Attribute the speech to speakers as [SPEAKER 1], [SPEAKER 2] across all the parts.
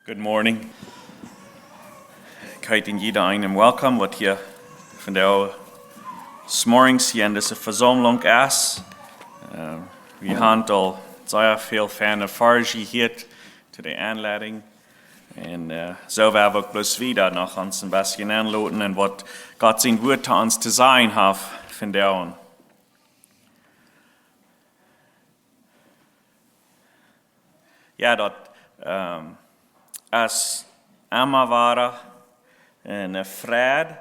[SPEAKER 1] Good morning. Ik heet in jeder einen welkom wat hier van de s'morgens hier in deze verzameling is. We hebben al zeer veel fijne fargie hier te de aanleiding. En zo werden we ook bloos wieder nog ons een beetje aanloten en wat God zijn woord te ons te zijn heeft van de. Ja, dat als immer waren een vrede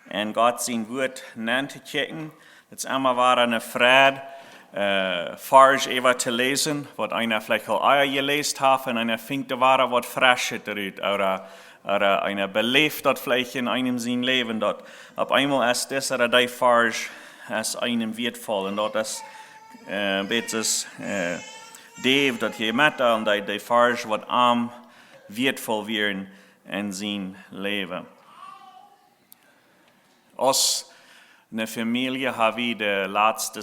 [SPEAKER 1] en God zijn woord na te kijken. Het immer waren een vrede, farge even te lezen, wat einer vielleicht al gelezen heeft en einer vindt er waren wat frischer eruit, oder einer beleeft dat vielleicht in einem zijn leven, dat op einmal ist das oder die farge als einem wertvoll und dat is betes Dave dat je met en die farge wat am wertvoll werden in zijn leven. Als een familie hebben we de laatste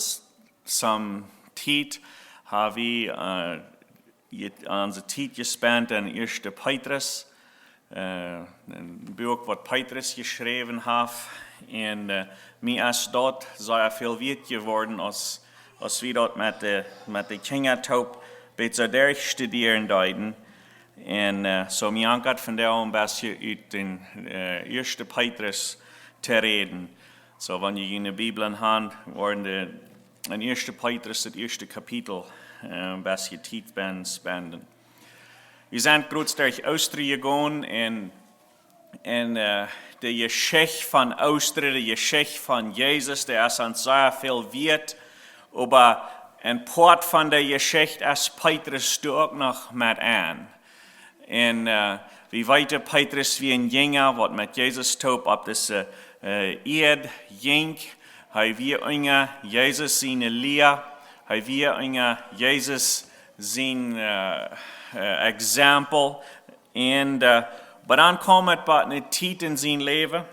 [SPEAKER 1] some tijd onze tijd gespend in eerste Petrus, een boek wat Petrus geschreven heeft. En mij is dat zeer veel weet geworden als we dat met de kindertop beetje durchstudieren deuten. En zo mij aangaat van daar een beetje uit de eerste Petrus te reden. Zo wanneer je in de Bibel hebt, worden in eerste Petrus het eerste kapitel een beetje tijd spenden. We zijn groot durch Oostenrijk gegaan en de geschichte van Oostenrijk, de geschichte van Jezus, der is aan zeer veel weet, maar een part van de geschichte is Petrus er ook nog met aan. En we weten Petrus wie een jongen wat met Jezus toop op deze eerd ging. Hij weer een Jezus zijn leer. Hij weer een Jezus zijn exempel. En maar dan komt het bij een tijd in zijn leven,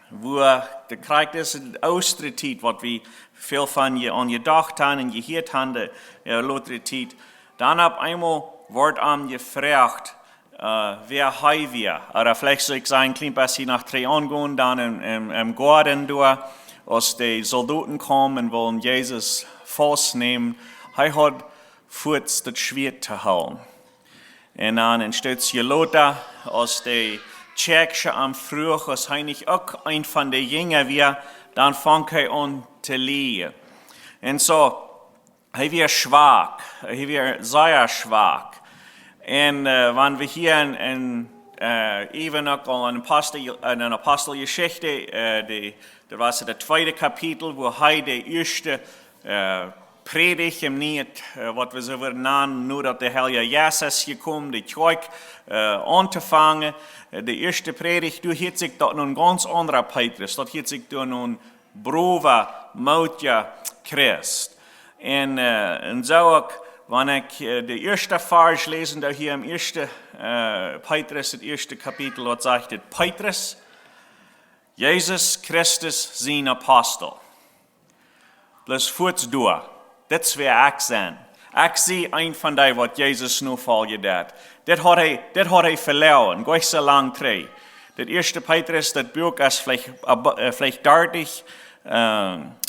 [SPEAKER 1] waar de krijgt is de oudste tijd, wat we veel van je aan gedacht hebben en gehoord hebben, de latere tijd. Dan op eenmaal wordt aan je gevraagd, wer hij weer. Oder vielleicht soll ich sagen, ein klein bisschen nach 3 angehen, dann im Garten durch, als die Soldaten kommen und wollen Jesus festnehmen. Er hat kurz das Schwert zu holen. Und dann entsteht es Lothar, als die Tschechischen am Früh, als er nicht auch ein von den Jüngern wäre, dann fängt er an zu lehren. Und so, er wird schwach, er wird sehr schwach. En wanneer we hier even ook al een apostelgeschichte, dat was het tweede kapitel, waar hij de eerste predigt hem niet, wat we zo willen noemen, nu dat de Heilige Jezus gekomen, de kerk aan te vangen. De eerste predigt, toen heet zich dat een ganz andere Petrus, dat heet zich toen een brave, moedige Christ. En zo ook, wanneer ik de eerste vers lees, daar hier im eerste Petrus, het eerste kapitel, wat zegt het? Petrus, Jezus Christus zijn apostel. Dus voort door. Dat is wie ik zijn. Ik zie een van die wat Jezus nu volgt dat. Dat had hij verloren, gleich zo lang terug. Dat eerste Petrus, dat boek is vielleicht 30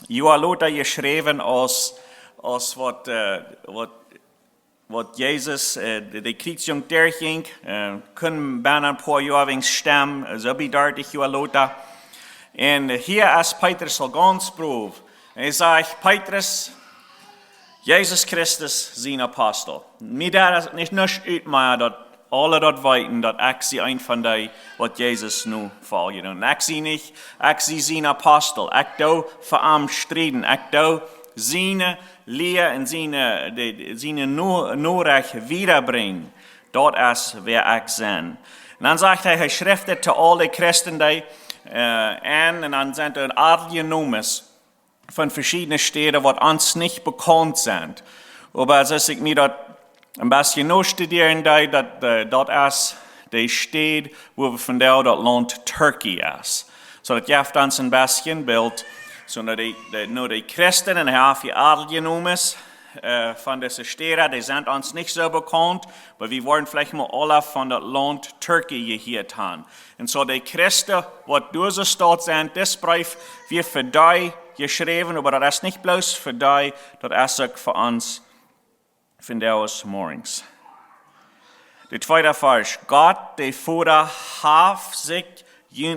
[SPEAKER 1] jaar later geschreven als wat Jezus de krijgsjong derging, kunnen bijna een paar jaar wegen stem, zo bij 30 jaar later. En hier is Petrus al ganz proef. Hij zegt, Petrus, Jezus Christus zijn apostel. Mij daar is niet uit, dat alle dat weten, dat ik zie een van die wat Jezus nu volgt. En ik zie niet, ik zie zijn apostel. Ik doe voor hem strijden. Ik doe zijn leer en zijn nodig wiederbrengen. Dat is wer ik zijn. En dan zegt hij schrijft het te alle christen die en dan zijn er aardige noemers van verschiedene steden wat ons niet bekend zijn. Maar als ik me dat een beetje nog studeren, dat is de stad waar we vandaag dat land Turkije is. So dat geeft ons een beetje een beeld. So de christenen hebben je aardige noemers von diesen Städten, die sind uns nicht so bekannt, aber wir wollen vielleicht mal alle von das Land Türkei gehört haben. Und so die Christen, die durch die Stadt sind, das Brief wird für die geschrieben, aber das ist nicht bloß für die, das ist auch für uns, von der aus morgens. Der zweite Vers. Gott, der Vater, hat sich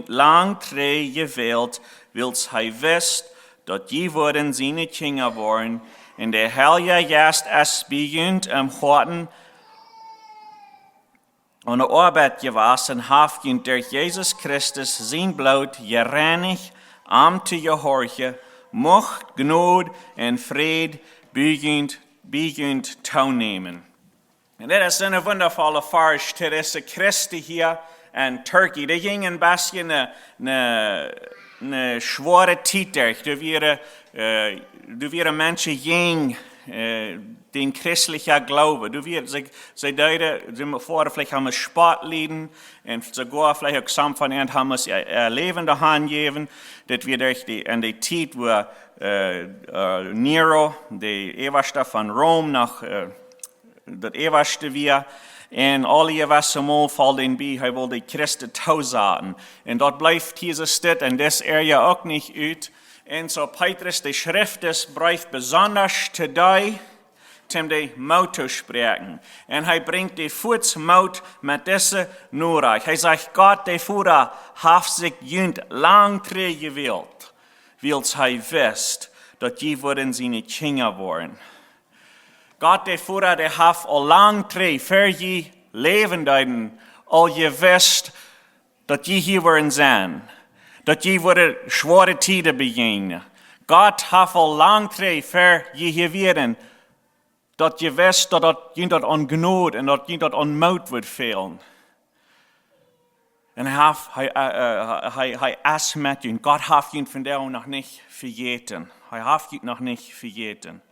[SPEAKER 1] lang gewählt, wills hij wist, dat je worden seine Kinder waren, en der Heilige Geist es begint Horten und der Arbeit gewassen, haft ihn durch Jesus Christus sein Blut gereinigt, zu gehorchen, Macht, Gnade und Fried begint teilnehmen. Und das ist eine wundervolle Vers zu diesen Christen hier in Türkei. Die gingen ein bisschen eine schwere Zeit durch. Da wären Menschen gegen den christlichen Glauben. Sie vorher vielleicht haben es Sportlieden und sogar vielleicht auch zusammen von ihnen haben es ihr Leben daheim gegeben. Das wir durch in der Zeit, wo Nero, der Oberste von Rom, nach das Oberste wir, en alle was mal fallen bei, hij wil de Christen toezaten. En dat blijft hier stit, en das ja ook niet uit. En so Petrus, de Schrift is, blijft besonders te die, om de mout te spreken. En hij brengt de voetsmout met deze nodig. Hij zegt, Gott, de Vater, heeft zich junt lang teruggewild, wils hij wist, dat je worden zijn Kinder worden. Gott, der Vater, der hat al lang für je leven deiden, al je wist, dat je hier worden zijn, dat je worden schwere tijden begehen. Gott hat al lang für je hier werden, dat je wist, dat je dat aan genade en dat je dat aan moed wordt fehlen. En hij is met je. Gott hat je von der noch nicht vergeten. Hij hat je noch nicht vergeten.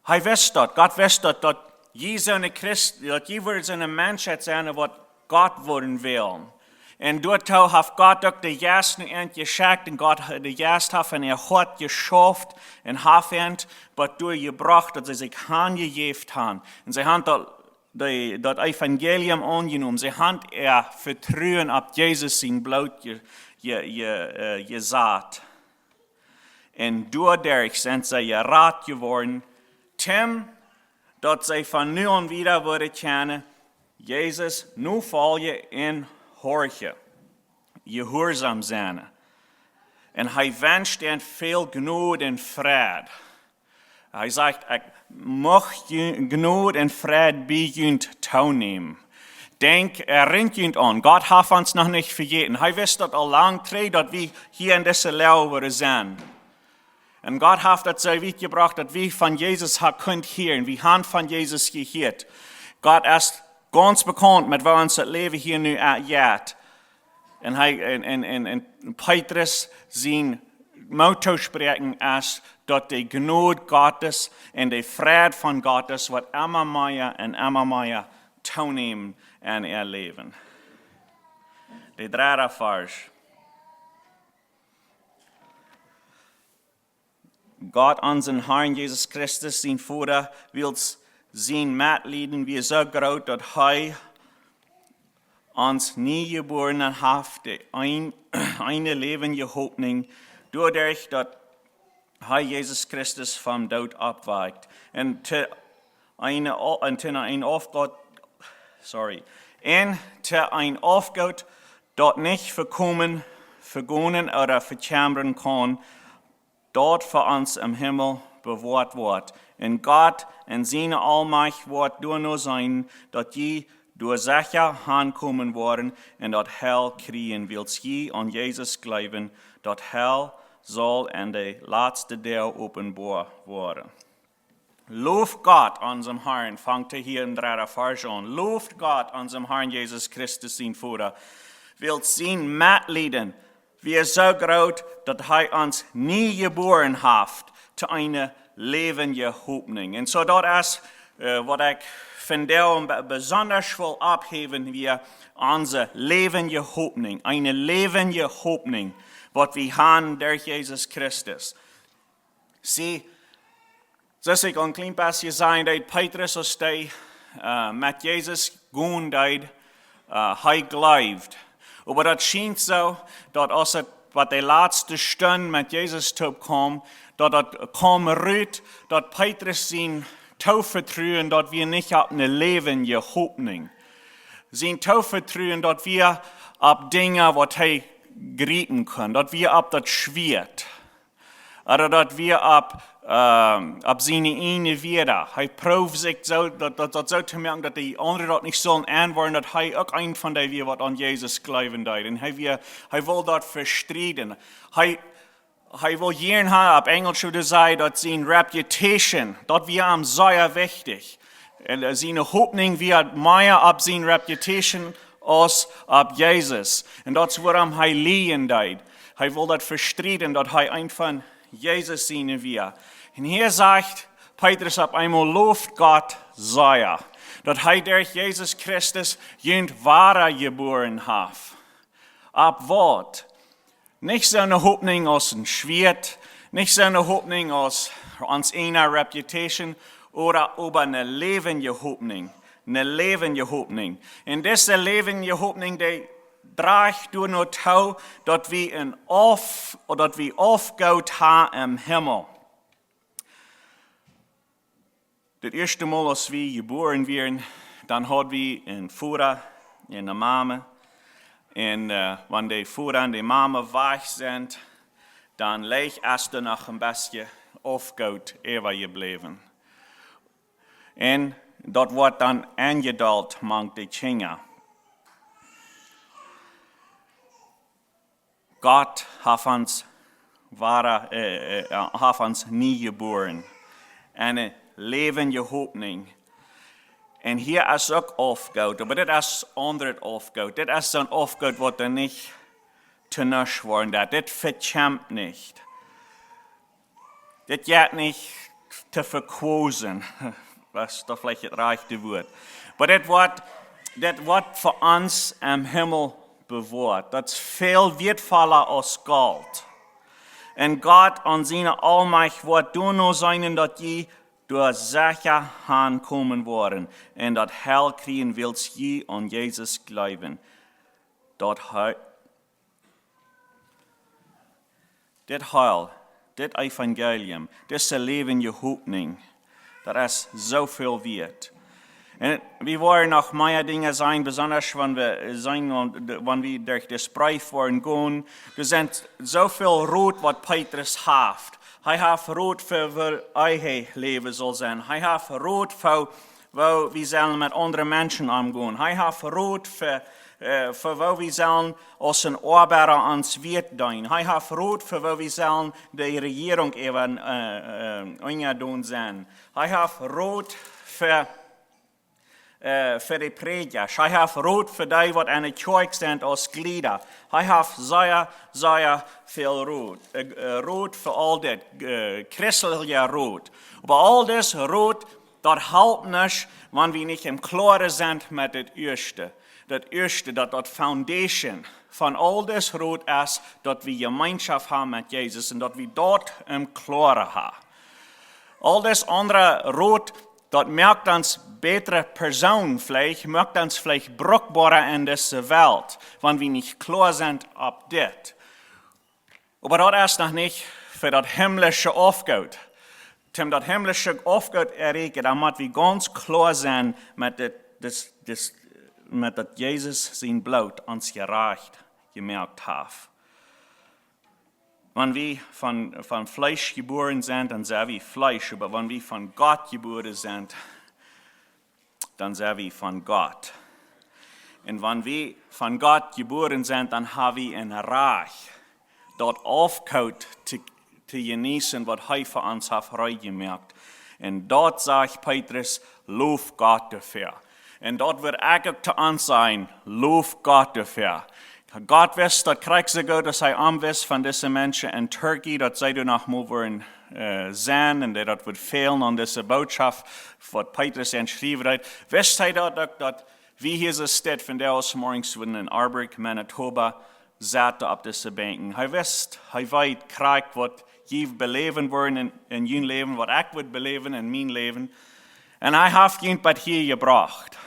[SPEAKER 1] Hij wist dat, God wist dat je zo'n Christ, dat je wordt zo'n mensheid zijn wat God worden wil. En doortoe heeft God ook de juiste eind geschakt en God de juiste heeft en hart geschaft en heeft eind wat doorgebracht dat ze zich aangegeven hebben. En ze hebben dat evangelium aangenomen. Ze hebben vertrouwen op Jezus zijn bloed gezet. En doordat zijn ze geraad geworden. Tim, dat zij van nu aan wieder worden kennen, Jezus nu volgen en horen, gehoorzaam zijn. En hij wenscht hen veel genade en vrede. Hij zegt, ik mag genade en vrede bij jullie toenemen. Denk, erinnert jullie aan, Gott hat uns noch nicht vergeten. Hij wist dat al lang terug, dat we hier in deze leven zijn. Und Gott hat das so weit gebracht, dass wir von Jesus können hören. Wir haben von Jesus gehört. Gott ist ganz bekannt, mit was unser Leben hier nu geht. Und Petrus sein Motto sprechen ist, dass die Gnade Gottes und die Friede von Gottes wird immer mehr und immer mehr toenehmen in ihr Leben. Der dritte Vers. Gott, unseren Herrn Jesus Christus, sein Vater, will sein Mitleiden wie so groß, dass er uns nie geboren hat, eine lebende Hoffnung, dadurch, dass er Jesus Christus vom Tod abweicht. Und zu ein Aufgott, dort nicht vergehen oder verchambern kann, dort für uns im Himmel bewahrt wird. Und Gott in seiner Allmacht wird nur sein, dass je durch sicher ankommen worden und dort Hell kriegen, wills je an Jesus glauben, dort Hell soll in der letzte Tag offenbar werden. Lobt Gott, unserem Herrn, fangt hier in 3. Vers an. Lobt Gott, unserem Herrn Jesus Christus, sein Vater, wills sein Mitleiden, wie so groß, dass er uns nie geboren hat, zu einer lebenden Hoffnung. Und so das ist, was ich finde, besonders will abheben, wir unsere lebende Hoffnung, eine lebende Hoffnung, was wir haben durch Jesus Christus. Sie, zoals ik een klein beetje zei, dat Petrus als hij met Jezus gaan deed, hij gelooft. Maar dat schijnt zo, dat als het wat de laatste stund met Jezus kwam, dat het kwam uit, dat Petrus zijn toevertrouwen, dat we niet op een levende hoopning. Zijn toevertrouwen, dat we op dingen wat hij gerieten kan, dat we op dat schwert. Oder dat we op zijn ene wieder. Hij proeft zich zo, dat zo te merken, dat die anderen dat niet zullen aanworden, dat hij ook een van die weer wat aan Jezus geloven deed. En hij wil dat verstrijden. Hij wil jaren hebben, op Engels zou zeggen, dat zijn reputation, dat we hem zeer wichtig. En zijn hoopning weer meer op zijn reputation als op Jezus. En dat is waarom hij leen deed. Hij wil dat verstrijden, dat hij een van Jezus zien weer. En hier zegt Petrus op einmal, looft Gott sehr, dat hij durch Jesus Christus jent wahre geboren heeft. Op wat? Nicht so eine Hoffnung aus ein Schwert, nicht so eine Hoffnung aus uns einer Reputation, oder über eine lebende Hoffnung. Eine lebende Hoffnung. Und diese lebende Hoffnung, die draagt door naar toe dat we aufgehouden hebben im Himmel. Das erste Mal, als wir geboren werden, dann hadden we een Vater en een Mama. En wenn die Vater und die Mama weg sind, dann ligt Esther nog een beetje aufgehouden overgebleven. En dat wordt dan aangedaald met de kinderen. Gott hat uns nie geboren. Eine levende Hoffnung. En hier is ook aufgehouden, maar dit is andere aufgehouden. Dit is zo'n aufgehouden wat er niet te nisch worden. Dit verkämpft niet. Dit gaat niet te verkozen. Dat is toch vielleicht het rechte woord. Maar dit wordt voor ons im Himmel bewaard. Dat is veel wertvoller als Gold. En Gott an seine Allmacht wird nur sein, dat je door sicher aankomen worden. En dat Heil kriegen willst je an Jesus glauben. Dit Heil, dit Evangelium, diese levende Hoffnung, dat is zoveel wert. En we wollen nog meer dingen zijn, besonders wanneer we durch das Brief worden gaan. Er zijn zoveel rood wat Petrus heeft. Hij heeft rood voor waar eigen leven zal zijn. Hij heeft rood voor waar we zullen met andere mensen omgaan. Hij heeft rood voor waar we zullen als een arbeider ans werk doen. Hij heeft rood voor waar we zullen de regering even doen zijn. Hij heeft rood voor de predikers. Hij heeft rood voor die wat aan de kerk zijn als glieder. Hij heeft zeer veel rood. Rood voor al dit. Christelijke rood. Maar al dit rood, dat helpt niet, wanneer we niet im Klaren zijn met het eerste. Dat eerste, dat foundation van al dit rood is, dat we gemeenschap hebben met Jezus en dat we dat im Klaren hebben. Al dit andere rood, dat maakt ons betere Person vielleicht, maakt ons vielleicht bruchbarer in deze wereld, wanneer we niet klar zijn op dit. Maar dat is nog niet voor dat himmlische aufgoed. Om dat himmlische aufgoed erreiken, dan moeten we ganz klar zijn met dat Jezus zijn bloed ons gerecht gemerkt heeft. Wanneer we van Fleisch geboren sind, dann sind wir Fleisch. Aber wenn wir von Gott geboren sind, dann sind wir von Gott. Und wenn wir von Gott geboren sind, dann haben wir ein Reich, dort aufgehoben zu genießen, was er für uns hat freigemerkt. Und dort sagt Petrus, lof Gott dafür. Und dort wird eigentlich zu uns sein, lof Gott dafür. Gott weiß, dat krijgt ze goed, dat hij aanwist van deze mensen in Turkije, dat zij er nog moeten zijn en dat wordt fehlen aan deze boodschap, wat Petrus geschreven heeft. Wist hij dat we hier zo stad van de morgens in Arburg, Manitoba, zaten op deze banken. Hij wist, hij weet, krijg wat je beleven worden in je leven, wat ik wil beleven in mijn leven. En hij heeft je wat hier gebracht.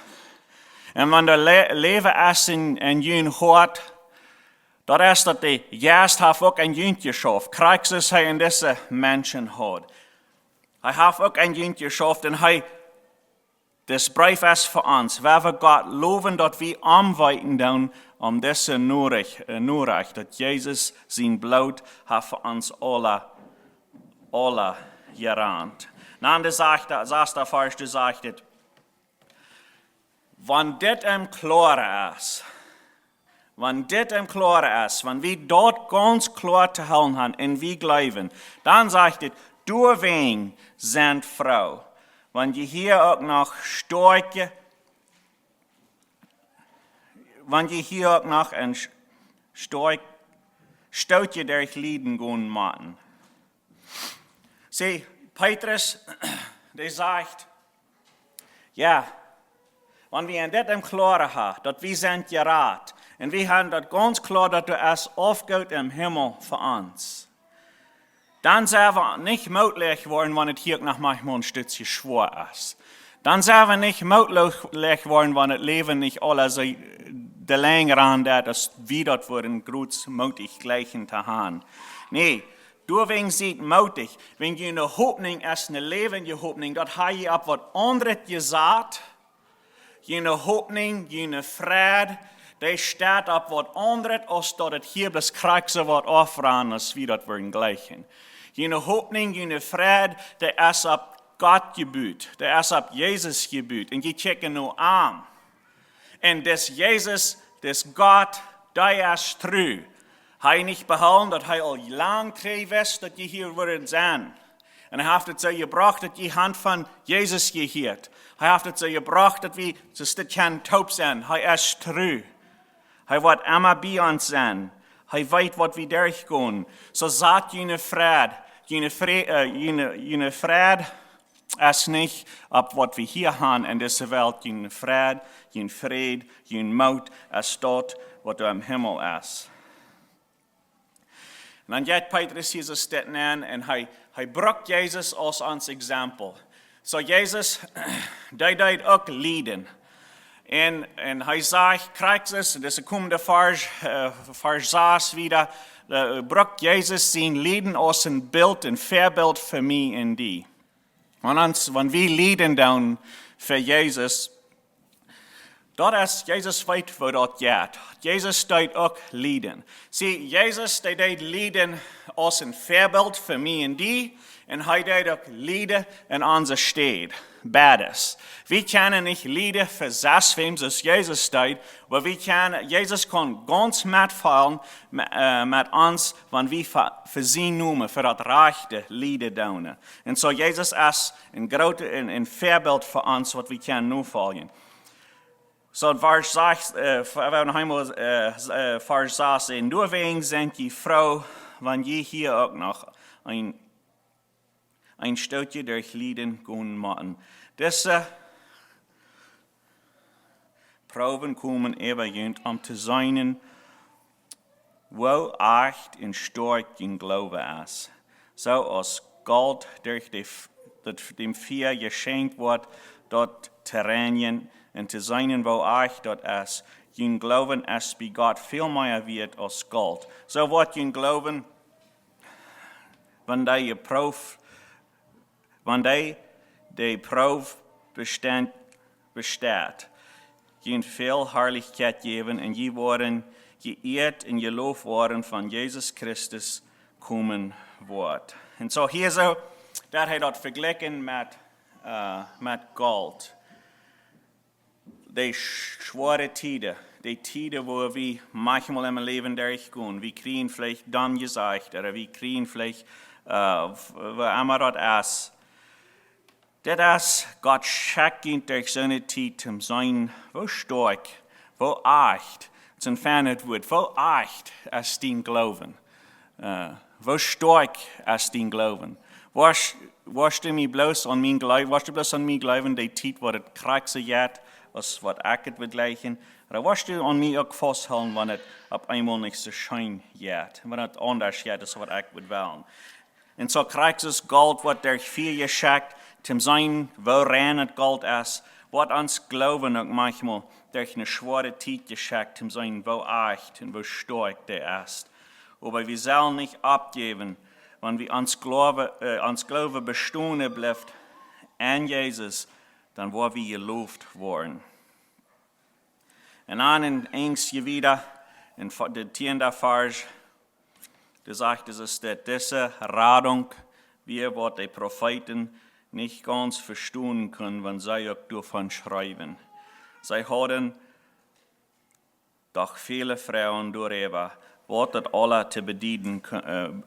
[SPEAKER 1] En wanneer de leven is in je hoort, dat is dat de juist heeft ook een juntje geschaft. Krijg ze hij in deze mensen had. Hij heeft ook een juntje geschaft en hij, das brief is voor ons. Waar we God loven dat we aanwijten doen om deze nodig, dat Jezus zijn bloed heeft voor ons alle gerand. Dan de zesde vers, du zegt het, wanneer dit hem klaar is, wanneer we dat ganz klaar te houden hebben en we geloven, dan zegt het, doorwegen zijn vrouw. Want je hier ook nog een stootje durch Lieden gaan maken. Zie, Petrus, die zegt, ja, wanneer we dit hem klaar hebben, dat we zijn geraad, en we hebben dat ganz klaar, dat er is aufgeht im Himmel voor ons. Dan zijn we niet mogelijk worden, wanneer het hier nog manchmal een stukje schwer is. Dan zijn we niet mogelijk worden, wanneer het leven niet alles de lijn aan dat, als wie dat voor een groot moedig gleichen te gaan. Nee, doorwegen ziet moedig. Wenn je een hoopning is, een levende hoopning, dat ga je op wat anderen gezet. Je een hoopning, je een vrede, die staat op wat anderen, als dat het hier blijft krijgen wat offeren, als wie dat worden gleichen. Je een hoopning, je een vrede, die is op God gebuut, die is op Jezus gebuut. En je checken nu aan. En des Jezus, des God, die is true. Hij niet behouden dat hij al lang wist dat je hier worden zijn. En hij heeft het zo gebracht dat je hand van Jezus gehoord. Hij heeft het zo gebracht dat we zo stukje taub zijn. Hij is true. Hij wordt immer bij ons zijn. Hij weet wat we durchgaan. Zo zat je vrede. Je vrede is niet op wat we hier hebben in deze wereld. Je vrede, je moed is dat wat er im Himmel is. En dan gaat Petrus hier zo zitten en hij bracht Jezus als ons exempel. Zo Jezus, die deed ook lijden. En hij zegt, krijg dus de komende vers 6 wieder, bracht Jezus zijn lijden als een beeld, een voorbeeld voor mij en die. Want we lijden doen voor Jezus, dat is, Jezus weet waar dat gaat. Jezus deed ook lijden. Zie, Jezus deed lijden als een voorbeeld voor mij en die. En hij deed ook lijden in onze stad. Beides. We kunnen niet lijden voor 6 zoals Jezus deed. Maar Jezus kon ganz metvallen met ons, want we voor zijn noemen, voor dat rechte lijden doen. En zo Jezus is een voorbeeld voor ons, wat we kunnen nu volgen. So vers 6, we nog eenmaal vers 6 in. Doorwegen zijn die vrouw, want je hier ook nog een stootje durch Lieden gaan maken. Deze proeven komen even om te zijn, hoe echt en sterk je geloof is. Zo als goud durch dem Vier geschenkt wordt, dat terrein en te zijn wo echt dat is. Je geloven is bij God veel meer waard als gold. Zo wordt je geloven, wanneer je proef, wanneer de proef bestaat. Je veel herrlichkeit geven en je worden geëerd en je loof worden van Jezus Christus komen wordt. En zo hier zo, dat hij dat vergelijken met gold. Die schwere tijden, die tijden waar we manchmal in mijn leven durchgaan. We krijgen vielleicht dan gezegd, of we krijgen vielleicht, waar immer dat is. Dat is, God schenkt durch seine tijd te zijn, wo sterk, wo echt, het is een fijn woord, wo echt is dein Glauben. Wo sterk is dein Glauben. Was du bloß an mein Glauben, die tijd waar het krijgste gaat, als wat ik het wil gleichen. Maar was du aan mij ook vasthouden, wanneer het op eenmaal niet zo schijn gaat. Wanneer het anders gaat, is wat ik wil willen. En zo krijgt het gold wat der vier je schakt, ten zijn waarin het gold is, wat ons geloven ook manchmal durch eine schwere tijd geschakt, ten zijn waar echt en waar sterk der ist. Aber wir sollen nicht abgeben, wenn wir ans Glaube bestehen bleibt an Jesus, dann wo wir gelobt worden. Und dann in eins wieder, in der 10. Vers, da sagt es, dass diese Radung, wir, was die Propheten nicht ganz verstehen können, wenn sie auch davon schreiben. Sie hatten doch viele Frauen darüber, was das alle bedienen können.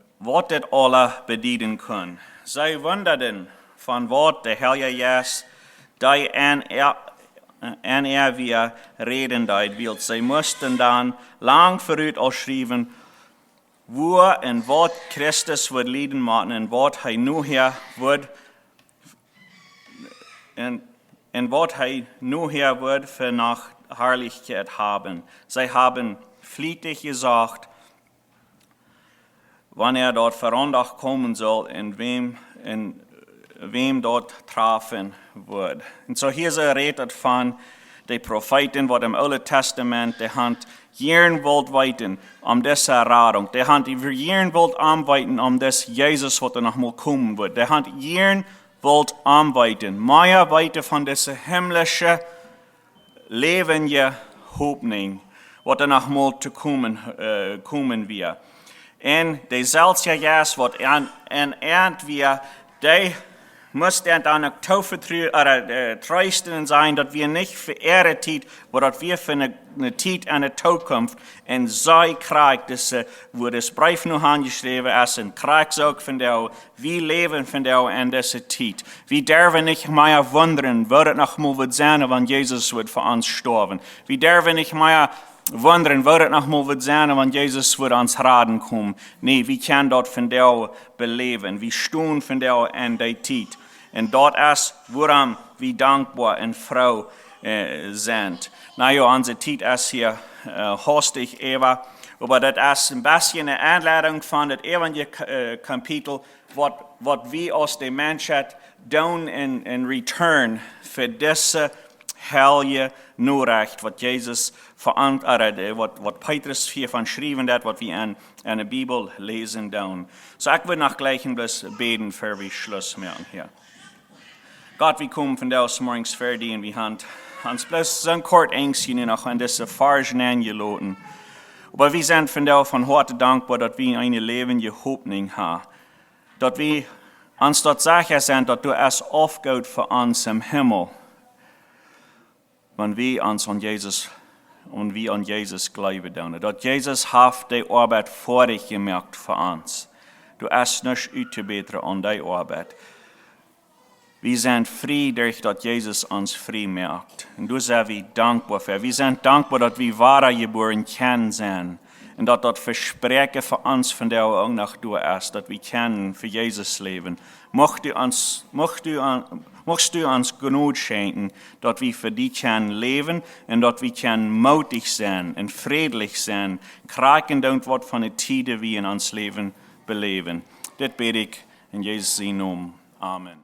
[SPEAKER 1] Sie wunderten, von was der Herr Jesus, die an wir reden will. Sie mussten dann lang vorüber ausschreiben, wo und was Christus wird leiden machen und was er nu hier wird und was er nu hier wird für nach Herrlichkeit haben. Sie haben fließig gesagt, wann dort verandacht kommen soll und wem dort treffen wird. Und so hier so redet von den Propheten, die im Alten Testament die Hand jern wollt weiten diese Erradung. Die Hand jern wollt anweiten das Jesus, was noch mal kommen wird. Die Hand jern wollt anweiten. Mehr weiter von dieser himmlischen lebende Hoffnung, was noch mal zu kommen wird. En dezelfde jas wat en wir, die müssen dann auch trösten sein, dass wir nicht für ihre Zeit, aber dass wir für eine Zeit, eine Zukunft, und sei kriegt, wo das Brief noch angeschrieben ist, und kriegt auch von der, wir leben von der in dieser Zeit. Wir dürfen nicht mehr wundern, wird es noch mal sein, wenn Jesus wird für uns sterben. Wir dürfen nicht mehr wundern, wird es noch mal sein, wenn Jesus wird ans Raden kommen. Nee, wir können dort von der beleben. Wir stehen von der in der Zeit. Und dort ist, woran wir dankbar und froh sind. Naja, unsere Zeit ist hier hastig, aber das ist ein bisschen eine Einladung von dem Evangelium-Kapitel, was wir aus der Menschheit tun in Return für diese heilige Nachricht, was Jesus was Petrus hier von schrieben hat, was wir in der Bibel lesen tun. So, ich will noch gleich ein bisschen beten, für wir Schluss machen hier. Gott, wir kommen von der morgens fertig in die Hand. Uns bloß so ein kurz Ängstchen noch an diese Fargen angelassen. Aber wir sind von der von heute dankbar, dass wir eine lebende Hoffnung haben. Dass wir uns dort sicher sind, dass du es aufgeht für uns im Himmel. Wenn wir uns an Jesus glauben. Dass Jesus hat die Arbeit vor dich gemacht für uns. Du hast nicht ausgebessert an die Arbeit. Wir sind frei, durch dass Jesus uns frei macht. Und du sind wir dankbar für. Wir sind dankbar, dass wir wahre geboren sind. Und dass das Versprechen für uns von der auch nach du ist, dass wir können für Jesus leben. Möchtest du uns Gnade schenken, dass wir für dich können leben und dass wir können mutig sein und friedlich sein, kriegen und was von der Zeit, die wir in uns Leben beleben. Das bete ich in Jesus' Namen. Amen.